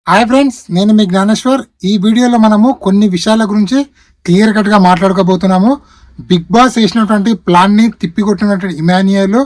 Hi friends, నేను మీ జ్ఞానేశ్వర్. ఈ వీడియోలో మనము కొన్ని విషయాల గురించి క్లియర్ కట్గా మాట్లాడుకోబోతున్నాము. బిగ్ బాస్ వేసినటువంటి ప్లాన్ని తిప్పికొట్టినటువంటి ఇమాన్యుయల్,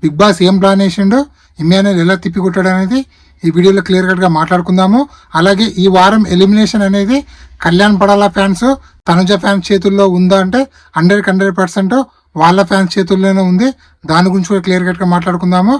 బిగ్ బాస్ ఏం ప్లాన్ వేసిండో, ఇమాన్యుయల్ ఎలా తిప్పికొట్టాడు అనేది ఈ వీడియోలో క్లియర్ కట్గా మాట్లాడుకుందాము. అలాగే ఈ వారం ఎలిమినేషన్ అనేది కళ్యాణ్ పడాల ఫ్యాన్స్, తనుజ ఫ్యాన్స్ చేతుల్లో ఉందా అంటే 100% వాళ్ళ ఫ్యాన్స్ చేతుల్లోనే ఉంది. దాని గురించి కూడా క్లియర్ కట్గా మాట్లాడుకుందాము.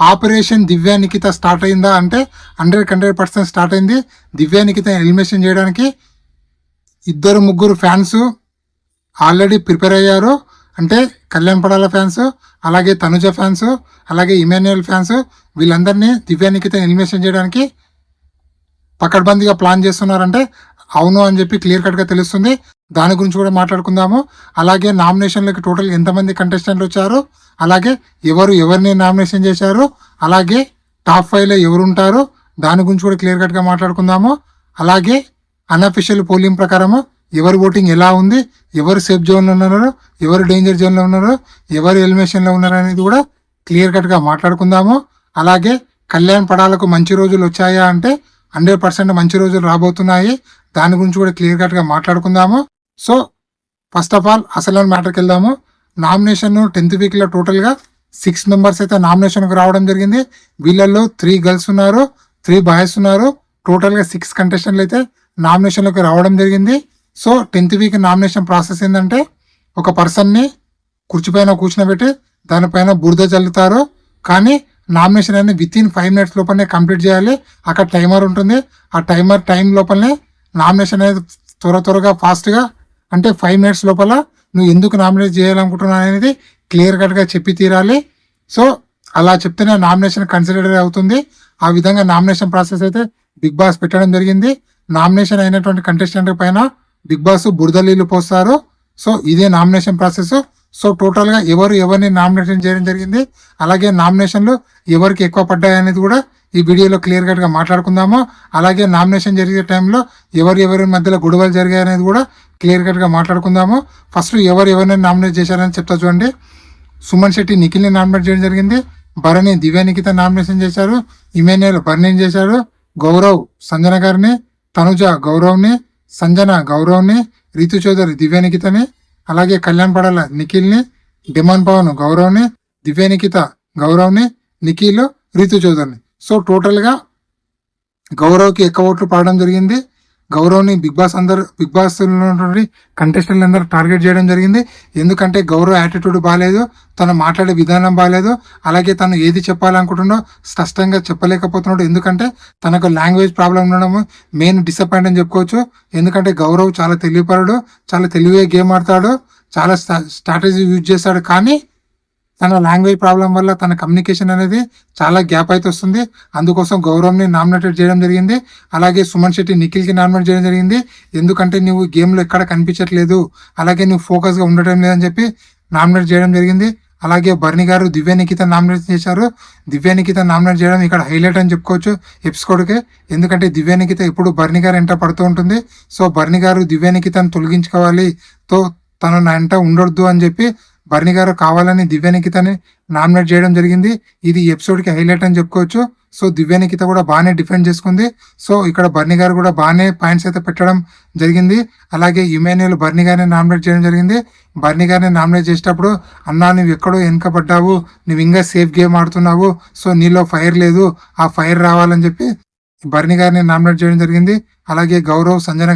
ఆపరేషన్ దివ్యా నిఖిత స్టార్ట్ అయిందా అంటే 100% స్టార్ట్ అయింది. దివ్యా నిఖిత ఎలిమినేషన్ చేయడానికి ఇద్దరు ముగ్గురు ఫ్యాన్స్ ఆల్రెడీ ప్రిపేర్ అయ్యారు. అంటే కళ్యాణ్ పడాల ఫ్యాన్స్, అలాగే తనుజ ఫ్యాన్స్, అలాగే ఇమాన్యుయల్ ఫ్యాన్స్, వీళ్ళందరినీ దివ్యా నిఖిత ఎలిమినేషన్ చేయడానికి పకడ్బందీగా ప్లాన్ చేస్తున్నారంటే అవును అని చెప్పి క్లియర్ కట్గా తెలుస్తుంది. దాని గురించి కూడా మాట్లాడుకుందాము. అలాగే నామినేషన్లకి టోటల్ ఎంతమంది కంటెస్టెంట్లు వచ్చారు, అలాగే ఎవరిని నామినేషన్ చేశారు, అలాగే టాప్ 5లో ఎవరు ఉంటారు, దాని గురించి కూడా క్లియర్ కట్గా మాట్లాడుకుందాము. అలాగే అన్అఫిషియల్ పోలింగ్ ప్రకారము ఎవరి ఓటింగ్ ఎలా ఉంది, ఎవరు సేఫ్ జోన్లో ఉన్నారు, ఎవరు డేంజర్ జోన్లో ఉన్నారు, ఎవరు ఎలిమినేషన్లో ఉన్నారు అనేది కూడా క్లియర్ కట్గా మాట్లాడుకుందాము. అలాగే కళ్యాణ్ పడాలకు మంచి రోజులు వచ్చాయా అంటే 100% మంచి రోజులు రాబోతున్నాయి. దాని గురించి కూడా క్లియర్ కట్గా మాట్లాడుకుందాము. సో ఫస్ట్ ఆఫ్ ఆల్ అసలు మ్యాటర్కి వెళ్దాము. నామినేషన్ 10th వీక్లో టోటల్గా 6 మెంబర్స్ అయితే నామినేషన్కి రావడం జరిగింది. వీళ్ళల్లో 3 గర్ల్స్ ఉన్నారు, 3 బాయ్స్ ఉన్నారు. టోటల్గా 6 కంటెస్టెంట్లు అయితే నామినేషన్లోకి రావడం జరిగింది. So 10th week nomination process ఏంటంటే ఒక పర్సన్ని కుర్చీపైన కూర్చునబెట్టి దానిపైన బురద చల్లుతారు. కానీ నామినేషన్ అనేది విత్-ఇన్ 5 minutes లోపలనే కంప్లీట్ చేయాలి. అక్కడ టైమర్ ఉంటుంది. ఆ టైం లోపలనే నామినేషన్ అనేది త్వరగా ఫాస్ట్గా, అంటే 5 minutes లోపల నువ్వు ఎందుకు నామినేట్ చేయాలనుకుంటున్నావు అనేది క్లియర్ కట్గా చెప్పి తీరాలి. సో అలా చెప్తేనే నామినేషన్ కన్సిడర్ అవుతుంది. ఆ విధంగా నామినేషన్ ప్రాసెస్ అయితే బిగ్ బాస్ పెట్టడం జరిగింది. నామినేషన్ అయినటువంటి కంటెస్టెంట్ పైన బిగ్ బాస్ బురద నీళ్లు పోస్తారు. సో ఇదే నామినేషన్ ప్రాసెస్. సో టోటల్గా ఎవరిని నామినేషన్ చేయడం జరిగింది, అలాగే నామినేషన్లు ఎవరికి ఎక్కువ పడ్డాయి అనేది కూడా ఈ వీడియోలో క్లియర్ కట్గా మాట్లాడుకుందాము. అలాగే నామినేషన్ జరిగే టైంలో ఎవరి మధ్యలో గొడవలు జరిగాయి అనేది కూడా క్లియర్ కట్గా మాట్లాడుకుందాము. ఫస్ట్ ఎవరిని నామినేట్ చేశారని చెప్తా చూడండి. సుమన్ శెట్టి నిఖిల్ని నామినేట్ చేయడం జరిగింది. భరణి దివ్యా నిఖిత నామినేషన్ చేశారు. ఇమాన్యుయల్ భరణిని చేశారు. గౌరవ్ సంజన గారిని, తనుజ గౌరవ్ని, సంజన గౌరవ్ని, రీతు చౌదరి దివ్యా నిఖితని, అలాగే కళ్యాణ్ పడాల నిఖిల్ని, డిమాన్ పవన్ గౌరవ్ని, దివ్యా నిఖిత గౌరవ్ని, నిఖిల్ రీతు చౌదరిని. సో టోటల్గా గౌరవ్కి ఎక్కువ ఓట్లు పడడం జరిగింది. గౌరవ్ని బిగ్ బాస్ ఉన్నటువంటి కంటెస్టెంట్లు అందరూ టార్గెట్ చేయడం జరిగింది. ఎందుకంటే గౌరవ్ యాటిట్యూడ్ బాగాలేదు, తను మాట్లాడే విధానం బాగాలేదు, అలాగే తను ఏది చెప్పాలనుకుంటున్నాడో స్పష్టంగా చెప్పలేకపోతున్నాడు. ఎందుకంటే తనకు లాంగ్వేజ్ ప్రాబ్లం ఉండడం మెయిన్ డిసప్పాయింట్ అని చెప్పుకోవచ్చు. ఎందుకంటే గౌరవ్ చాలా తెలివిపరుడు, చాలా తెలివిగా గేమ్ ఆడతాడు, చాలా స్ట్రాటజీ యూజ్ చేస్తాడు. కానీ తన లాంగ్వేజ్ ప్రాబ్లం వల్ల తన కమ్యూనికేషన్ అనేది చాలా గ్యాప్ అయితే వస్తుంది. అందుకోసం గౌరవ్ని నామినేటెడ్ చేయడం జరిగింది. అలాగే సుమన్ శెట్టి నిఖిల్కి నామినేట్ చేయడం జరిగింది. ఎందుకంటే నువ్వు గేమ్లో ఎక్కడ కనిపించట్లేదు, అలాగే నువ్వు ఫోకస్గా ఉండటం లేదని చెప్పి నామినేట్ చేయడం జరిగింది. అలాగే భరణి గారు దివ్యా నిఖిత నామినేట్ చేశారు. దివ్యా నిఖిత నామినేట్ చేయడం ఇక్కడ హైలైట్ అని చెప్పుకోవచ్చు ఎపిసోడ్కి. ఎందుకంటే దివ్యా నిఖిత ఎప్పుడు భరణి గారు ఎంట పడుతూ ఉంటుంది. సో భరణి గారు దివ్యా నిఖితను తొలగించుకోవాలి, తను నా ఎంట ఉండొద్దు అని చెప్పి భరణి గారు కావాలని దివ్యా నిఖితని నామినేట్ చేయడం జరిగింది. ఇది ఎపిసోడ్కి హైలైట్ అని చెప్పుకోవచ్చు. సో దివ్యా నిఖిత కూడా బాగానే డిఫెండ్ చేసుకుంది. సో ఇక్కడ భరణి గారు కూడా బాగానే పాయింట్స్ అయితే పెట్టడం జరిగింది. అలాగే ఇమాన్యుయల్ భరణి గారిని నామినేట్ చేయడం జరిగింది. భరణి గారిని నామినేట్ చేసేటప్పుడు అన్నా నువ్వు ఎక్కడో వెనకబడ్డావు, నువ్వు ఇంకా సేఫ్ గేమ్ ఆడుతున్నావు, సో నీలో ఫైర్ లేదు, ఆ ఫైర్ రావాలని చెప్పి భరణి గారిని నామినేట్ చేయడం జరిగింది. అలాగే గౌరవ్ సంజన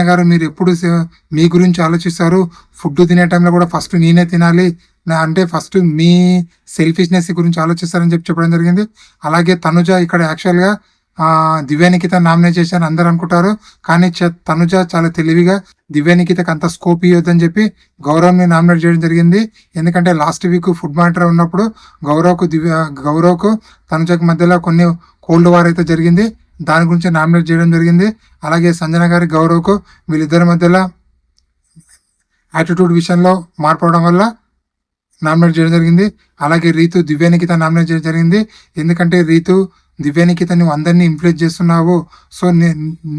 గారు మీరు ఎప్పుడు మీ గురించి ఆలోచిస్తారు, ఫుడ్ తినే టైంలో కూడా ఫస్ట్ నేనే తినాలి, అంటే ఫస్ట్ మీ సెల్ఫిష్నెస్ గురించి ఆలోచిస్తారని చెప్పడం జరిగింది. అలాగే తనుజ ఇక్కడ యాక్చువల్గా దివ్యా నిఖిత నామినేట్ చేశారని అందరూ అనుకుంటారు. కానీ తనుజ చాలా తెలివిగా దివ్యా నిఖితకి అంత స్కోప్ ఇవ్వద్దని చెప్పి గౌరవ్ని నామినేట్ చేయడం జరిగింది. ఎందుకంటే లాస్ట్ వీక్ ఫుడ్ మ్యాటర్ ఉన్నప్పుడు గౌరవ్కు తనుజకు మధ్యలో కొన్ని కోల్డ్ వార్ అయితే జరిగింది. దాని గురించి నామినేట్ చేయడం జరిగింది. అలాగే సంజన గారి గౌరవ్కు వీళ్ళిద్దరి మధ్యలో యాటిట్యూడ్ విషయంలో మార్పడం వల్ల నామినేట్ చేయడం జరిగింది. అలాగే రీతు దివ్యా నిఖిత నామినేట్ చేయడం జరిగింది. ఎందుకంటే రీతు దివ్యా నిఖిత నువ్వు అందరినీ ఇన్ఫ్లుయెన్స్ చేస్తున్నావు, సో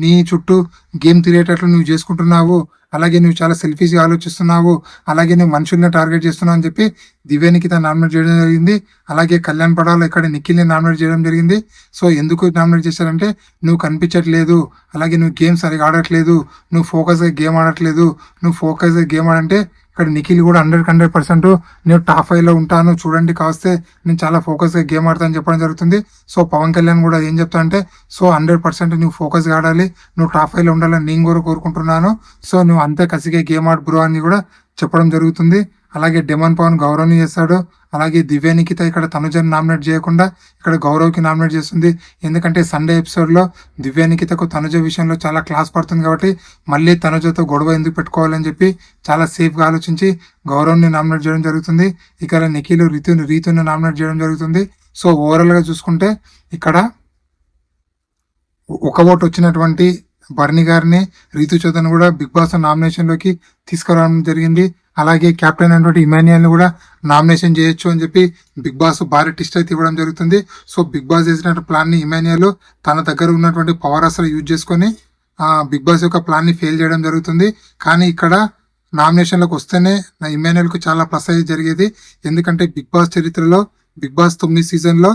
నీ చుట్టూ గేమ్ తిరిగేటట్లు నువ్వు చేసుకుంటున్నావు, అలాగే నువ్వు చాలా సెల్ఫీస్గా ఆలోచిస్తున్నావు, అలాగే నువ్వు మనుషుల్ని టార్గెట్ చేస్తున్నావు అని చెప్పి దివ్యానికి నామినేట్ చేయడం జరిగింది. అలాగే కళ్యాణ్ పడాలో ఇక్కడ నిఖిల్ని నామినేట్ చేయడం జరిగింది. సో ఎందుకు నామినేట్ చేశారంటే నువ్వు కనిపించట్లేదు, అలాగే నువ్వు గేమ్ సరిగా ఆడట్లేదు, నువ్వు ఫోకస్గా గేమ్ ఆడట్లేదు, నువ్వు ఫోకస్గా గేమ్ ఆడంటే ఇక్కడ నిఖిల్ కూడా 100% నేను టాప్ 5లో ఉంటాను చూడండి, కావస్తే నేను చాలా ఫోకస్గా గేమ్ ఆడతాను చెప్పడం జరుగుతుంది. సో పవన్ కళ్యాణ్ కూడా ఏం చెప్తా అంటే సో 100% నువ్వు ఫోకస్గా ఆడాలి, నువ్వు టాప్ 5లో ఉండాలని నేను కూడా కోరుకుంటున్నాను. సో నువ్వు అంతే కసిగా గేమ్ ఆడు బ్రో అని కూడా చెప్పడం జరుగుతుంది. అలాగే డెమన్ పవన్ గౌరవ్ని చేస్తాడు. అలాగే దివ్యానికిత ఇక్కడ తనుజని నామినేట్ చేయకుండా ఇక్కడ గౌరవ్కి నామినేట్ చేస్తుంది. ఎందుకంటే సండే ఎపిసోడ్లో దివ్యానికితకు తనుజ విషయంలో చాలా క్లాస్ పడుతుంది కాబట్టి మళ్ళీ తనుజతో గొడవ ఎందుకు పెట్టుకోవాలని చెప్పి చాలా సేఫ్గా ఆలోచించి గౌరవ్ని నామినేట్ చేయడం జరుగుతుంది. ఇక్కడ నిఖిల్ రీతుని నామినేట్ చేయడం జరుగుతుంది. సో ఓవరాల్గా చూసుకుంటే ఇక్కడ ఒక ఓటు వచ్చినటువంటి బర్నీ గారిని, రీతు చౌదరిని కూడా బిగ్ బాస్ నామినేషన్లోకి తీసుకురావడం జరిగింది. అలాగే కెప్టెన్ అయినటువంటి ఇమాన్యుయల్ని కూడా నామినేషన్ చేయొచ్చు అని చెప్పి బిగ్ బాస్ భారీ టిస్ట్ అయితే ఇవ్వడం జరుగుతుంది. సో బిగ్ బాస్ చేసిన ప్లాన్ని ఇమాన్యుయల్ తన దగ్గర ఉన్నటువంటి పవర్ అసలు యూజ్ చేసుకొని బిగ్ బాస్ యొక్క ప్లాన్ని ఫెయిల్ చేయడం జరుగుతుంది. కానీ ఇక్కడ నామినేషన్లకు వస్తేనే ఇమాన్యుయల్కు చాలా ప్లస్ అయ్యి జరిగేది. ఎందుకంటే బిగ్ బాస్ చరిత్రలో బిగ్ బాస్ 9 సీజన్లో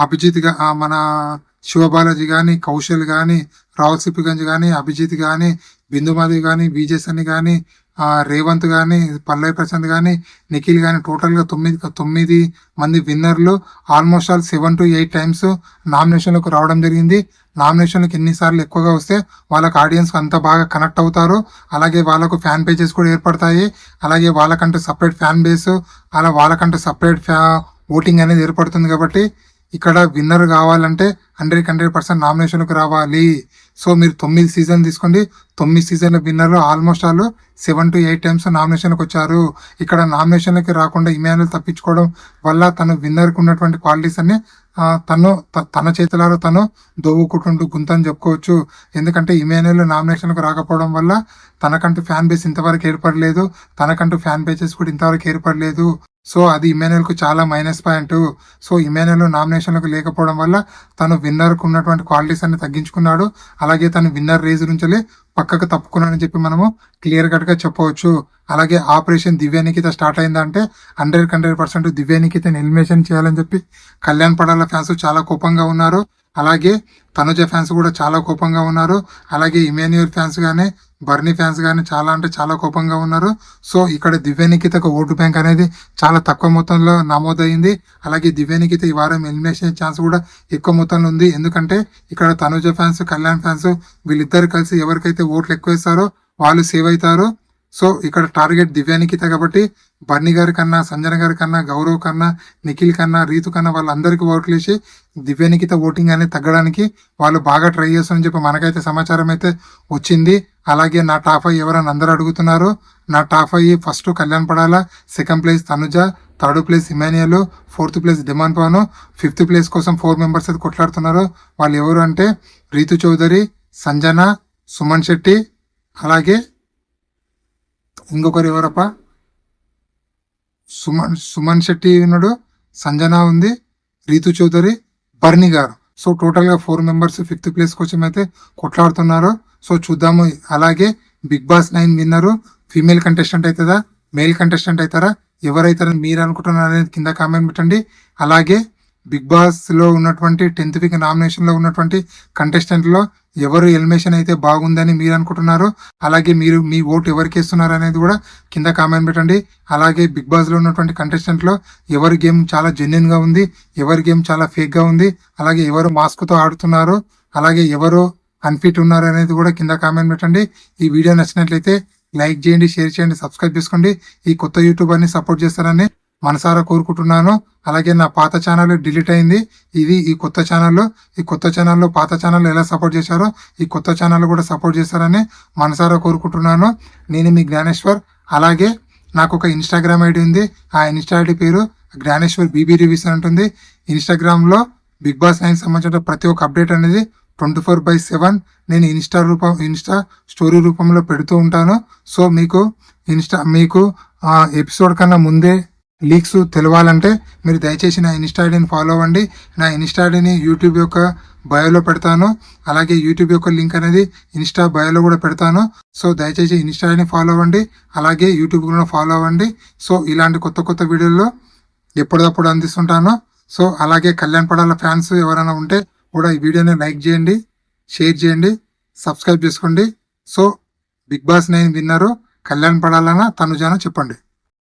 అభిజిత్ మన శివబాలాజీ కానీ, కౌశల్ కానీ, రాహుల్ సిప్పిగంజ్ కానీ, అభిజిత్ కానీ, బిందుమాధవి కానీ, విజయ్ సన్ని కానీ, రేవంత్ కానీ, పల్లవి ప్రశాంత్ కానీ, నిఖిల్ కానీ టోటల్గా 9 మంది విన్నర్లు ఆల్మోస్ట్ ఆల్ 7 to 8 టైమ్స్ నామినేషన్లకు రావడం జరిగింది. నామినేషన్లకు ఎన్నిసార్లు ఎక్కువగా వస్తే వాళ్ళకి ఆడియన్స్ అంత బాగా కనెక్ట్ అవుతారు. అలాగే వాళ్ళకు ఫ్యాన్ పేజెస్ కూడా ఏర్పడతాయి. అలాగే వాళ్ళకంటే సపరేట్ ఫ్యాన్ బేస్, అలా వాళ్ళకంటే సపరేట్ ఓటింగ్ అనేది ఏర్పడుతుంది. కాబట్టి ఇక్కడ విన్నర్ కావాలంటే 100% నామినేషన్లకు రావాలి. సో మీరు 9 సీజన్ తీసుకోండి, 9 సీజన్ల విన్నర్లు ఆల్మోస్ట్ ఆల్ 7 to 8 టైమ్స్ నామినేషన్కి వచ్చారు. ఇక్కడ నామినేషన్లకి రాకుండా ఇమాన్యుయల్ తప్పించుకోవడం వల్ల తను విన్నర్కి ఉన్నటువంటి క్వాలిటీస్ అన్ని తన చేతులారా తను దోవుకుంటూ గుంతని చెప్పుకోవచ్చు. ఎందుకంటే ఇమాన్యుయల్ నామినేషన్లకు రాకపోవడం వల్ల తనకంటూ ఫ్యాన్ బేస్ ఇంతవరకు ఏర్పడలేదు, తనకంటూ ఫ్యాన్ బేసెస్ కూడా ఇంతవరకు ఏర్పడలేదు. సో అది ఇమాన్యుయల్కు చాలా మైనస్ పాయింట్. సో ఇమాన్యుయల్ నామినేషన్లకు లేకపోవడం వల్ల తను విన్నర్కు ఉన్నటువంటి క్వాలిటీస్ అన్ని తగ్గించుకున్నాడు. అలాగే తను విన్నర్ రేజ్ నుంచి పక్కకు తప్పుకున్నాడని చెప్పి మనము క్లియర్ కట్ గా చెప్పవచ్చు. అలాగే ఆపరేషన్ దివ్యానికిత స్టార్ట్ అయిందంటే 100% దివ్యానికితని ఎలిమినేషన్ చేయాలని చెప్పి కళ్యాణ్ పడాల ఫ్యాన్స్ చాలా కోపంగా ఉన్నారు. అలాగే తనుజ ఫ్యాన్స్ కూడా చాలా కోపంగా ఉన్నారు. అలాగే ఇమాన్యుయల్ ఫ్యాన్స్ కానీ, బర్నీ ఫ్యాన్స్ కానీ చాలా అంటే చాలా కోపంగా ఉన్నారు. సో ఇక్కడ దివ్యానికితకు ఓటు బ్యాంక్ అనేది చాలా తక్కువ మొత్తంలో నమోదైంది. అలాగే దివ్యానికిత ఈ వారం ఎలిమినేషన్ ఛాన్స్ కూడా ఎక్కువ మొత్తంలో ఉంది. ఎందుకంటే ఇక్కడ తనుజ ఫ్యాన్స్, కళ్యాణ్ ఫ్యాన్స్ వీళ్ళిద్దరు కలిసి ఎవరికైతే ఓట్లు ఎక్కువ వేస్తారో వాళ్ళు సేవ్ అవుతారు. సో ఇక్కడ టార్గెట్ దివ్యానికిత కాబట్టి బర్నీ గారి కన్నా, సంజన గారి కన్నా, గౌరవ్ కన్నా, నిఖిల్ కన్నా, రీతు కన్నా వాళ్ళందరికీ ఓట్లు వేసి దివ్యానికిత ఓటింగ్ అనేది తగ్గడానికి వాళ్ళు బాగా ట్రై చేస్తారని చెప్పి మనకైతే సమాచారం అయితే వచ్చింది. అలాగే నా టాప్ 5 ఎవరని అందరూ అడుగుతున్నారు. నా top 5 first Kalyan Padala, second place Tanuja, third place Emmanuel, fourth place Demon Pavan, fifth place కోసం 4 మెంబర్స్ అయితే కొట్లాడుతున్నారు. వాళ్ళు ఎవరు అంటే రీతు చౌదరి, సంజన, సుమన్ శెట్టి, అలాగే ఇంకొకరు ఎవరప్ప సుమన్ శెట్టి ఉన్నాడు, సంజన ఉంది, రీతు చౌదరి, బర్నీ గారు. సో టోటల్గా 4 మెంబర్స్ 5th ప్లేస్ కోసం అయితే కొట్లాడుతున్నారు. సో చూద్దాము. అలాగే బిగ్ బాస్ 9 విన్నరు ఫీమేల్ కంటెస్టెంట్ అవుతుందా, మేల్ కంటెస్టెంట్ అవుతారా, ఎవరైతారని మీరు అనుకుంటున్నారు అనేది కింద కామెంట్ పెట్టండి. అలాగే బిగ్ బాస్ లో ఉన్నటువంటి 10th వీక్ నామినేషన్ లో ఉన్నటువంటి కంటెస్టెంట్ లో ఎవరు ఎలిమినేషన్ అయితే బాగుందని మీరు అనుకుంటున్నారు, అలాగే మీరు మీ ఓటు ఎవరికి వేస్తున్నారు అనేది కూడా కింద కామెంట్ పెట్టండి. అలాగే బిగ్ బాస్ లో ఉన్నటువంటి కంటెస్టెంట్ లో ఎవరి గేమ్ చాలా జెన్యున్ గా ఉంది, ఎవరి గేమ్ చాలా ఫేక్ గా ఉంది, అలాగే ఎవరు మాస్క్ తో ఆడుతున్నారు, అలాగే ఎవరు అన్ఫిట్ ఉన్నారు అనేది కూడా కింద కామెంట్ పెట్టండి. ఈ వీడియో నచ్చినట్లయితే లైక్ చేయండి, షేర్ చేయండి, సబ్స్క్రైబ్ చేసుకోండి. ఈ కొత్త యూట్యూబర్ని సపోర్ట్ చేస్తారని మనసారా కోరుకుంటున్నాను. అలాగే నా పాత ఛానల్ డిలీట్ అయింది, ఇది ఈ కొత్త ఛానల్లో పాత ఛానల్ ఎలా సపోర్ట్ చేశారో ఈ కొత్త ఛానల్ కూడా సపోర్ట్ చేస్తారని మనసారా కోరుకుంటున్నాను. నేను మీ జ్ఞానేశ్వర్. అలాగే నాకు ఒక ఇన్స్టాగ్రామ్ ఐడి ఉంది, ఆ ఇన్స్టా ఐడి పేరు జ్ఞానేశ్వర్ బీబీ రివ్యూస్ అని ఉంటుంది. ఇన్స్టాగ్రామ్ లో బిగ్ బాస్ 9 సంబంధించిన ప్రతి ఒక్క అప్డేట్ అనేది 24/7 నేను ఇన్స్టా స్టోరీ రూపంలో పెడుతూ ఉంటాను. సో మీకు ఎపిసోడ్ కన్నా ముందే లీక్స్ తెలవాలంటే మీరు దయచేసి నా ఇన్స్టా ఐడిని ఫాలో అవ్వండి. నా ఇన్స్టా ఐడిని యూట్యూబ్ యొక్క బయోలో పెడతాను, అలాగే యూట్యూబ్ యొక్క లింక్ అనేది ఇన్స్టా బయోలో కూడా పెడతాను. సో దయచేసి ఇన్స్టా ఐడిని ఫాలో అవ్వండి, అలాగే యూట్యూబ్ కూడా ఫాలో అవ్వండి. సో ఇలాంటి కొత్త కొత్త వీడియోల్లో ఎప్పటికప్పుడు అందిస్తుంటాను. సో అలాగే కళ్యాణ్ పడాల ఫ్యాన్స్ ఎవరైనా ఉంటే కూడా ఈ వీడియోని లైక్ చేయండి, షేర్ చేయండి, సబ్స్క్రైబ్ చేసుకోండి. సో బిగ్ బాస్ 9 విన్నరు కళ్యాణ్ పడాలనా తనుజానా చెప్పండి.